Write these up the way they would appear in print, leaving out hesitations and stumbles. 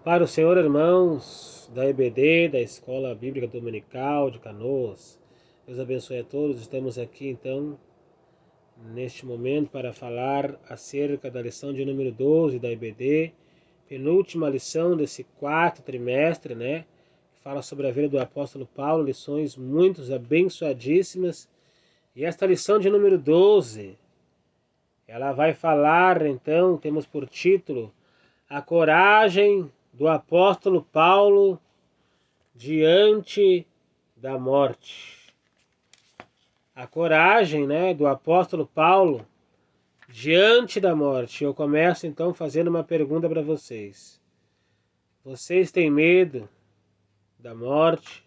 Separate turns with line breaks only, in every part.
Para o Senhor, irmãos da EBD, da Escola Bíblica Dominical de Canoas. Deus abençoe a todos. Estamos aqui então, neste momento, para falar acerca da lição de número 12 da EBD, penúltima lição desse quarto trimestre, né? Que fala sobre a vida do apóstolo Paulo, lições muito abençoadíssimas. E esta lição de número 12, ela vai falar, então, temos por título, a coragem do apóstolo Paulo diante da morte. A coragem, né, do apóstolo Paulo diante da morte. Eu começo então fazendo uma pergunta para vocês. Vocês têm medo da morte,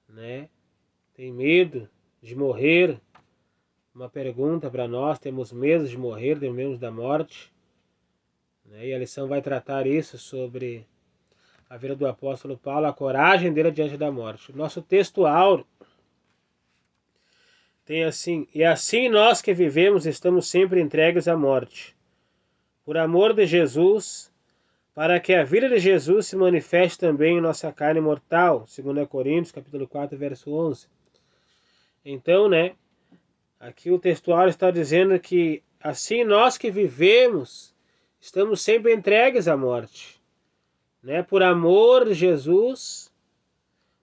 né? Tem medo de morrer? Uma pergunta para nós, temos medo de morrer, temos medo da morte? E a lição vai tratar isso sobre a vida do apóstolo Paulo, a coragem dele diante da morte. Nosso texto áureo tem assim: e assim nós que vivemos estamos sempre entregues à morte, por amor de Jesus, para que a vida de Jesus se manifeste também em nossa carne mortal. 2 Coríntios, capítulo 4, verso 11. Então, aqui o textual está dizendo que assim nós que vivemos estamos sempre entregues à morte, por amor de Jesus,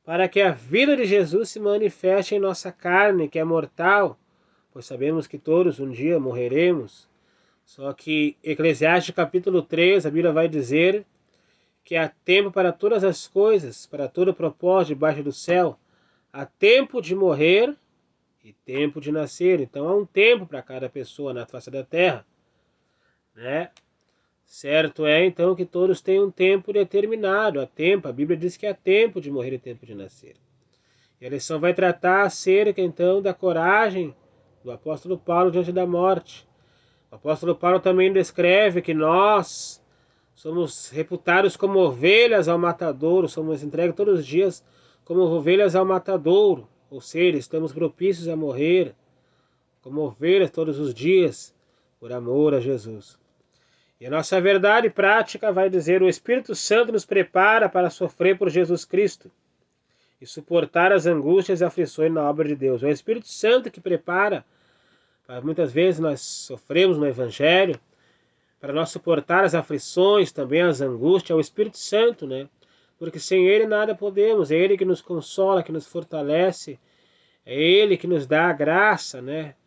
para que a vida de Jesus se manifeste em nossa carne, que é mortal, pois sabemos que todos um dia morreremos. Só que Eclesiastes capítulo 3, a Bíblia vai dizer que há tempo para todas as coisas, para todo propósito debaixo do céu. Há tempo de morrer e tempo de nascer. Então há um tempo para cada pessoa na face da terra, Certo é então que todos têm um tempo determinado, há tempo, a Bíblia diz que há tempo de morrer e tempo de nascer. E a lição vai tratar acerca então da coragem do apóstolo Paulo diante da morte. O apóstolo Paulo também descreve que nós somos reputados como ovelhas ao matadouro, somos entregues todos os dias como ovelhas ao matadouro, ou seja, estamos propícios a morrer como ovelhas todos os dias por amor a Jesus. E a nossa verdade prática vai dizer: o Espírito Santo nos prepara para sofrer por Jesus Cristo e suportar as angústias e aflições na obra de Deus. É o Espírito Santo que prepara. Muitas vezes nós sofremos no Evangelho, para nós suportar as aflições, também as angústias, é o Espírito Santo, Porque sem Ele nada podemos, é Ele que nos consola, que nos fortalece, é Ele que nos dá a graça,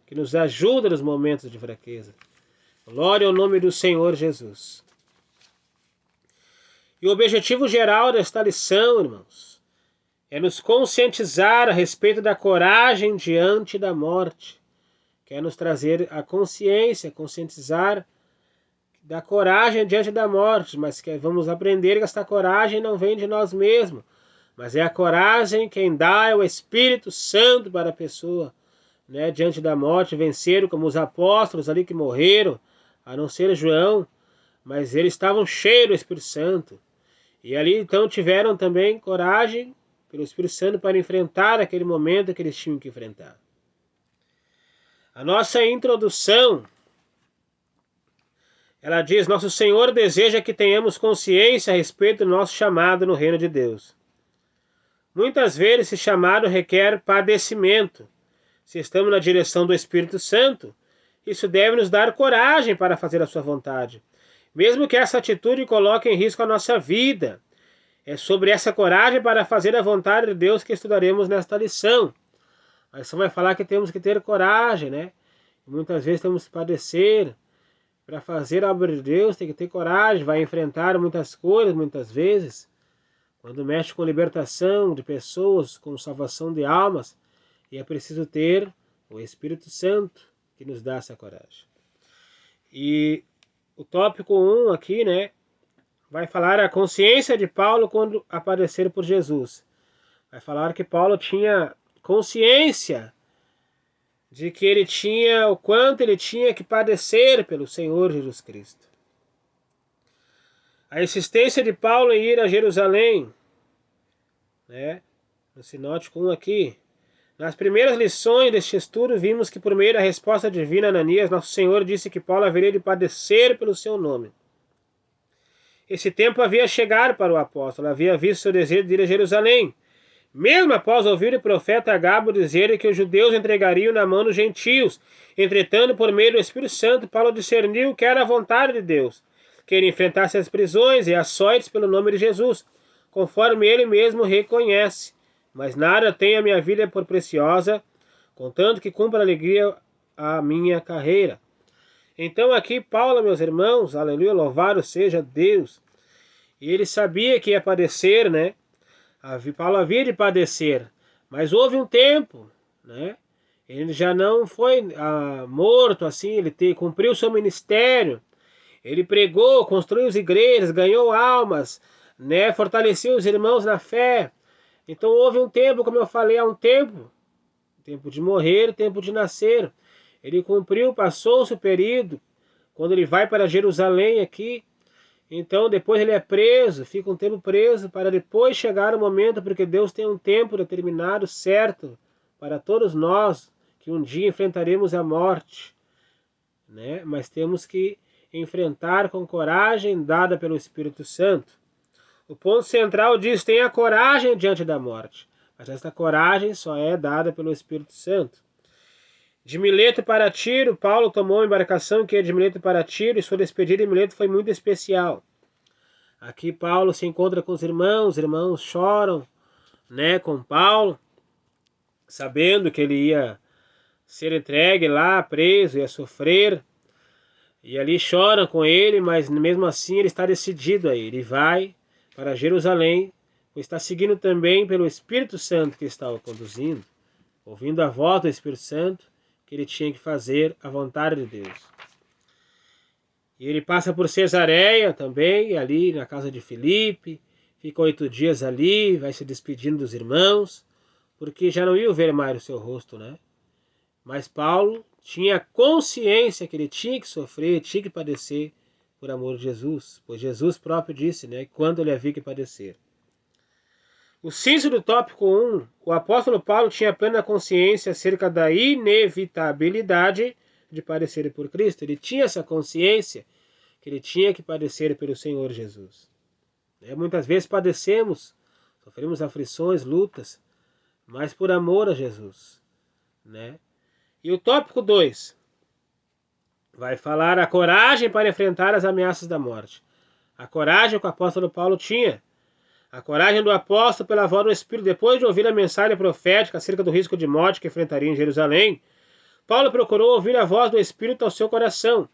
Que nos ajuda nos momentos de fraqueza. Glória ao nome do Senhor Jesus. E o objetivo geral desta lição, irmãos, é nos conscientizar a respeito da coragem diante da morte. Quer nos trazer a consciência, conscientizar da coragem diante da morte, mas que vamos aprender que esta coragem não vem de nós mesmos, mas é a coragem quem dá é o Espírito Santo para a pessoa, diante da morte, venceram como os apóstolos ali que morreram, a não ser João, mas eles estavam cheios do Espírito Santo. E ali então tiveram também coragem pelo Espírito Santo para enfrentar aquele momento que eles tinham que enfrentar. A nossa introdução, ela diz: nosso Senhor deseja que tenhamos consciência a respeito do nosso chamado no reino de Deus. Muitas vezes esse chamado requer padecimento. Se estamos na direção do Espírito Santo, isso deve nos dar coragem para fazer a sua vontade, mesmo que essa atitude coloque em risco a nossa vida. É sobre essa coragem para fazer a vontade de Deus que estudaremos nesta lição. A lição vai falar que temos que ter coragem, Muitas vezes temos que padecer. Para fazer a obra de Deus tem que ter coragem, vai enfrentar muitas coisas, muitas vezes. Quando mexe com libertação de pessoas, com salvação de almas, e é preciso ter o Espírito Santo que nos dá essa coragem. E o tópico 1 aqui, vai falar a consciência de Paulo quando aparecer por Jesus. Vai falar que Paulo tinha consciência de que ele tinha, o quanto ele tinha que padecer pelo Senhor Jesus Cristo. A insistência de Paulo em ir a Jerusalém, no sinótico 1 aqui. Nas primeiras lições deste estudo, vimos que por meio da resposta divina a Ananias, nosso Senhor disse que Paulo haveria de padecer pelo seu nome. esse tempo havia chegado para o apóstolo, havia visto seu desejo de ir a Jerusalém, mesmo após ouvir o profeta Agabo dizer que os judeus entregariam na mão dos gentios. Entretanto, por meio do Espírito Santo, Paulo discerniu que era a vontade de Deus, que ele enfrentasse as prisões e açoites pelo nome de Jesus, conforme ele mesmo reconhece. Mas nada tem a minha vida por preciosa, contanto que cumpra a alegria a minha carreira. Então aqui Paulo, meus irmãos, aleluia, louvado seja Deus. E ele sabia que ia padecer, né? Paulo havia de padecer, mas houve um tempo, né? Ele já não foi morto assim, ele cumpriu seu ministério, ele pregou, construiu as igrejas, ganhou almas, né? Fortaleceu os irmãos na fé. Então houve um tempo, como eu falei, há um tempo de morrer, tempo de nascer. Ele cumpriu, passou-se o período, quando ele vai para Jerusalém aqui. Então depois ele é preso, fica um tempo preso, para depois chegar o momento, porque Deus tem um tempo determinado, certo, para todos nós, que um dia enfrentaremos a morte, né? Mas temos que enfrentar com coragem dada pelo Espírito Santo. O ponto central diz: tenha coragem diante da morte, mas esta coragem só é dada pelo Espírito Santo. De Mileto para Tiro, Paulo tomou uma embarcação que ia de Mileto para Tiro, e sua despedida em Mileto foi muito especial. Aqui Paulo se encontra com os irmãos choram, né, com Paulo, sabendo que ele ia ser entregue lá, preso, ia sofrer, e ali choram com ele, mas mesmo assim ele está decidido aí, ele vai para Jerusalém, pois está seguindo também pelo Espírito Santo que está o conduzindo, ouvindo a voz do Espírito Santo, que ele tinha que fazer a vontade de Deus. E ele passa por Cesareia também, ali na casa de Filipe, fica 8 dias ali, vai se despedindo dos irmãos, porque já não ia ver mais o seu rosto, né? Mas Paulo tinha consciência que ele tinha que sofrer, tinha que padecer por amor de Jesus, pois Jesus próprio disse, né, quando ele havia que padecer. O síntese do tópico 1, o apóstolo Paulo tinha plena consciência acerca da inevitabilidade de padecer por Cristo. Ele tinha essa consciência que ele tinha que padecer pelo Senhor Jesus. Muitas vezes padecemos, sofremos aflições, lutas, mas por amor a Jesus, né? E o tópico 2 vai falar a coragem para enfrentar as ameaças da morte. A coragem que o apóstolo Paulo tinha. A coragem do apóstolo pela voz do Espírito. Depois de ouvir a mensagem profética acerca do risco de morte que enfrentaria em Jerusalém, Paulo procurou ouvir a voz do Espírito ao seu coração.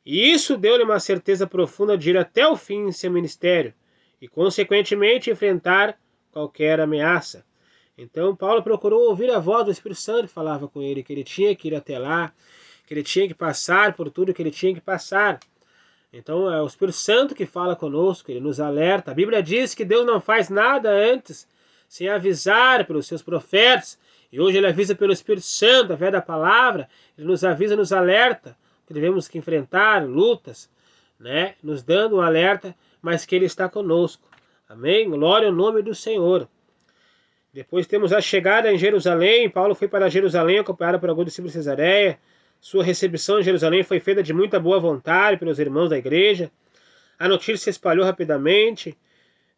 E isso deu-lhe uma certeza profunda de ir até o fim em seu ministério e, consequentemente, enfrentar qualquer ameaça. Então, Paulo procurou ouvir a voz do Espírito Santo que falava com ele, que ele tinha que ir até lá, que ele tinha que passar por tudo que ele tinha que passar. Então, é o Espírito Santo que fala conosco, ele nos alerta. A Bíblia diz que Deus não faz nada antes sem avisar pelos seus profetas. E hoje ele avisa pelo Espírito Santo, através da palavra, ele nos avisa, nos alerta que devemos que enfrentar lutas, né? Nos dando um alerta, mas que ele está conosco. Amém? Glória ao nome do Senhor. Depois temos a chegada em Jerusalém. Paulo foi para Jerusalém, acompanhado por alguns discípulos de Cesareia. Sua recepção em Jerusalém foi feita de muita boa vontade pelos irmãos da igreja. A notícia se espalhou rapidamente,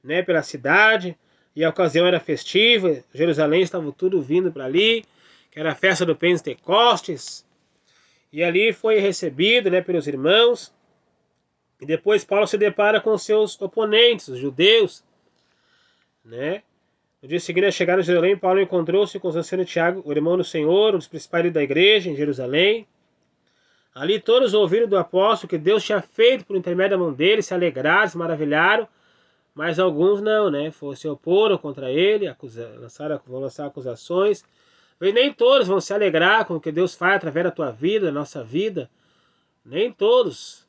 né, pela cidade, e a ocasião era festiva. Jerusalém estava tudo vindo para ali, que era a festa do Pentecostes. E ali foi recebido, né, pelos irmãos. E depois Paulo se depara com seus oponentes, os judeus, né? No dia seguinte, a chegada em Jerusalém, Paulo encontrou-se com os anciãos de Tiago, o irmão do Senhor, um dos principais da igreja em Jerusalém. Ali todos ouviram do apóstolo que Deus tinha feito por intermédio da mão dele, se alegraram, se maravilharam, mas alguns não, né? Se oporam contra ele, vão lançar acusações. E nem todos vão se alegrar com o que Deus faz através da tua vida, da nossa vida. Nem todos.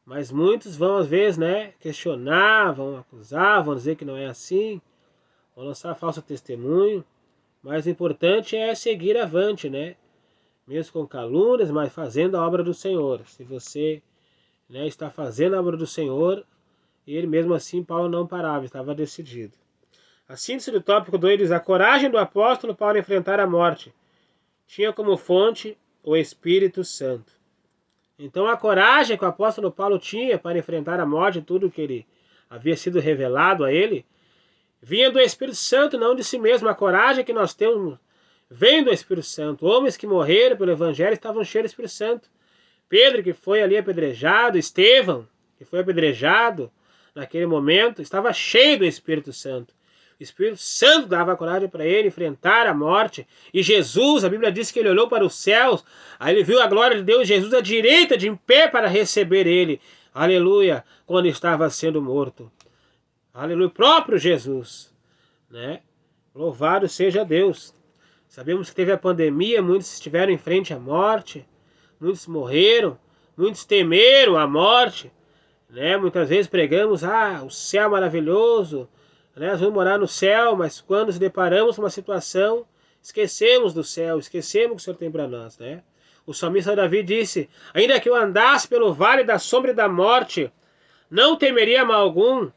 Mas muitos vão, às vezes, né, questionar, vão acusar, vão dizer que não é assim. Vão lançar falso testemunho, mas o importante é seguir avante, né? Mesmo com calúnias, mas fazendo a obra do Senhor. Se você, né, está fazendo a obra do Senhor, ele mesmo assim, Paulo não parava, estava decidido. A síntese do tópico 2 diz: a coragem do apóstolo para enfrentar a morte tinha como fonte o Espírito Santo. Então a coragem que o apóstolo Paulo tinha para enfrentar a morte, tudo que ele havia sido revelado a ele, vinha do Espírito Santo, não de si mesmo. A coragem que nós temos vem do Espírito Santo. Homens que morreram pelo Evangelho estavam cheios do Espírito Santo. Pedro, que foi ali apedrejado, Estevão, que foi apedrejado naquele momento, estava cheio do Espírito Santo. O Espírito Santo dava coragem para ele enfrentar a morte. E Jesus, a Bíblia diz que ele olhou para os céus, aí ele viu a glória de Deus, Jesus à direita, de em pé para receber ele. Aleluia, quando estava sendo morto. Aleluia, o próprio Jesus, né? Louvado seja Deus. Sabemos que teve a pandemia, muitos estiveram em frente à morte, muitos morreram, muitos temeram a morte, né? Muitas vezes pregamos, o céu maravilhoso, né? Nós vamos morar no céu, mas quando nos deparamos com uma situação, esquecemos do céu, esquecemos o que o Senhor tem para nós, né? O salmista Davi disse, ainda que eu andasse pelo vale da sombra e da morte, não temeria mal algum,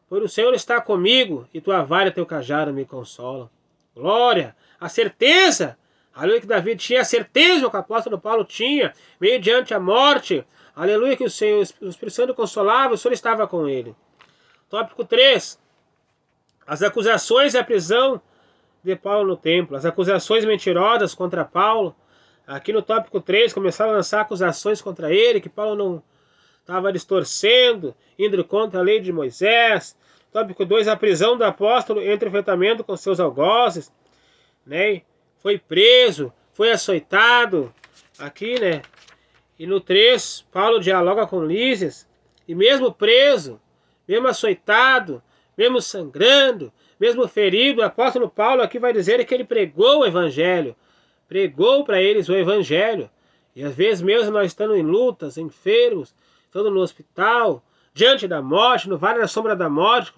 pois o Senhor está comigo, e tua vara e teu cajado me consolam. Glória! A certeza! Aleluia, que Davi tinha a certeza que o apóstolo Paulo tinha, mediante a morte. Aleluia, que o Espírito Santo consolava, o Senhor estava com ele. Tópico 3. As acusações e a prisão de Paulo no templo. As acusações mentirosas contra Paulo. Aqui no tópico 3 começaram a lançar acusações contra ele, que Paulo não estava distorcendo, indo contra a lei de Moisés. Tópico 2, a prisão do apóstolo entre o enfrentamento com seus algozes, né? Foi preso, foi açoitado, aqui, né? E no 3, Paulo dialoga com Lísias, e mesmo preso, mesmo açoitado, mesmo sangrando, mesmo ferido, o apóstolo Paulo aqui vai dizer que ele pregou o evangelho, pregou para eles o evangelho. E às vezes mesmo nós estando em lutas, enfermos, estando no hospital, diante da morte, no vale da sombra da morte,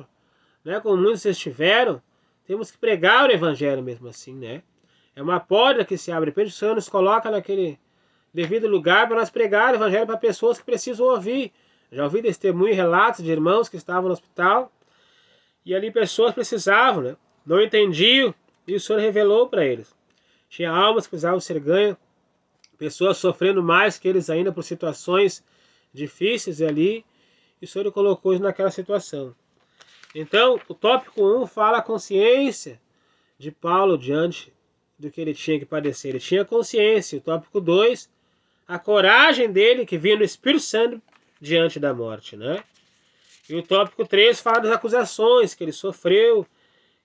né, como muitos estiveram, temos que pregar o evangelho mesmo assim, né? É uma porta que se abre. De repente o Senhor nos coloca naquele devido lugar para nós pregar o evangelho para pessoas que precisam ouvir. Já ouvi testemunho e relatos de irmãos que estavam no hospital e ali pessoas precisavam, né? Não entendiam e o Senhor revelou para eles. Tinha almas que precisavam ser ganhas, pessoas sofrendo mais que eles ainda por situações difíceis ali, e o Senhor colocou isso naquela situação. Então, o tópico 1 fala a consciência de Paulo diante do que ele tinha que padecer. Ele tinha consciência. O tópico 2, a coragem dele que vinha do Espírito Santo diante da morte, né? E o tópico 3 fala das acusações que ele sofreu,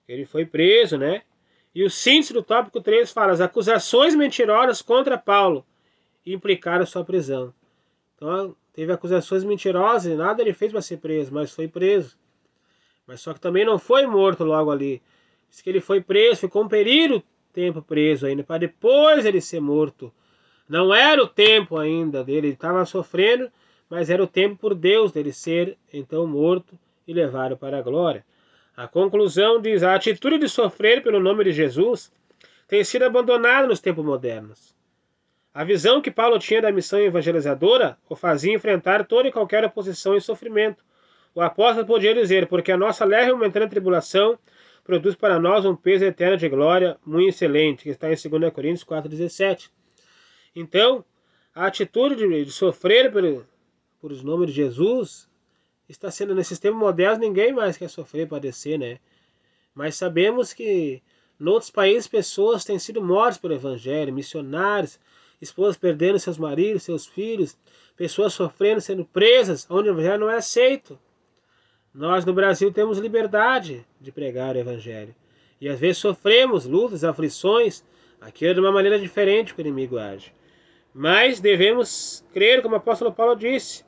que ele foi preso, né? E o síntese do tópico 3 fala as acusações mentirosas contra Paulo e implicaram sua prisão. Então, teve acusações mentirosas e nada ele fez para ser preso, mas foi preso. Mas só que também não foi morto logo ali. Diz que ele foi preso, ficou um período tempo preso ainda, para depois ele ser morto. Não era o tempo ainda dele, ele estava sofrendo, mas era o tempo por Deus dele ser então morto e levado para a glória. A conclusão diz, a atitude de sofrer pelo nome de Jesus tem sido abandonada nos tempos modernos. A visão que Paulo tinha da missão evangelizadora o fazia enfrentar toda e qualquer oposição e sofrimento. O apóstolo podia dizer, porque a nossa leve e momentânea tribulação produz para nós um peso eterno de glória muito excelente, que está em 2 Coríntios 4,17. Então, a atitude de sofrer por os nomes de Jesus está sendo, nesses tempos modernos, ninguém mais quer sofrer, padecer, né? Mas sabemos que, em outros países, pessoas têm sido mortas pelo evangelho, missionários, esposas perdendo seus maridos, seus filhos, pessoas sofrendo, sendo presas, onde o evangelho não é aceito. Nós no Brasil temos liberdade de pregar o evangelho. E às vezes sofremos lutas, aflições, aqui de uma maneira diferente que o inimigo age. Mas devemos crer, como o apóstolo Paulo disse,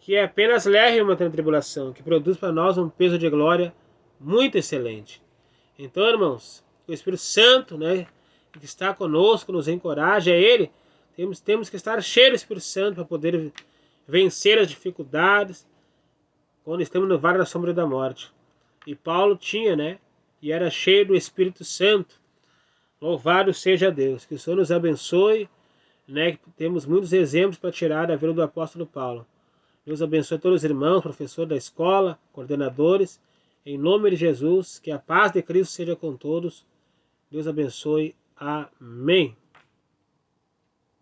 que é apenas leve uma tribulação, que produz para nós um peso de glória muito excelente. Então, irmãos, o Espírito Santo, né, que está conosco, nos encoraja, é Ele. Temos que estar cheios do Espírito Santo para poder vencer as dificuldades, quando estamos no vale da sombra da morte. E Paulo tinha, né? E era cheio do Espírito Santo. Louvado seja Deus. Que o Senhor nos abençoe, né? Temos muitos exemplos para tirar da vida do apóstolo Paulo. Deus abençoe todos os irmãos, professores da escola, coordenadores. Em nome de Jesus, que a paz de Cristo seja com todos. Deus abençoe. Amém.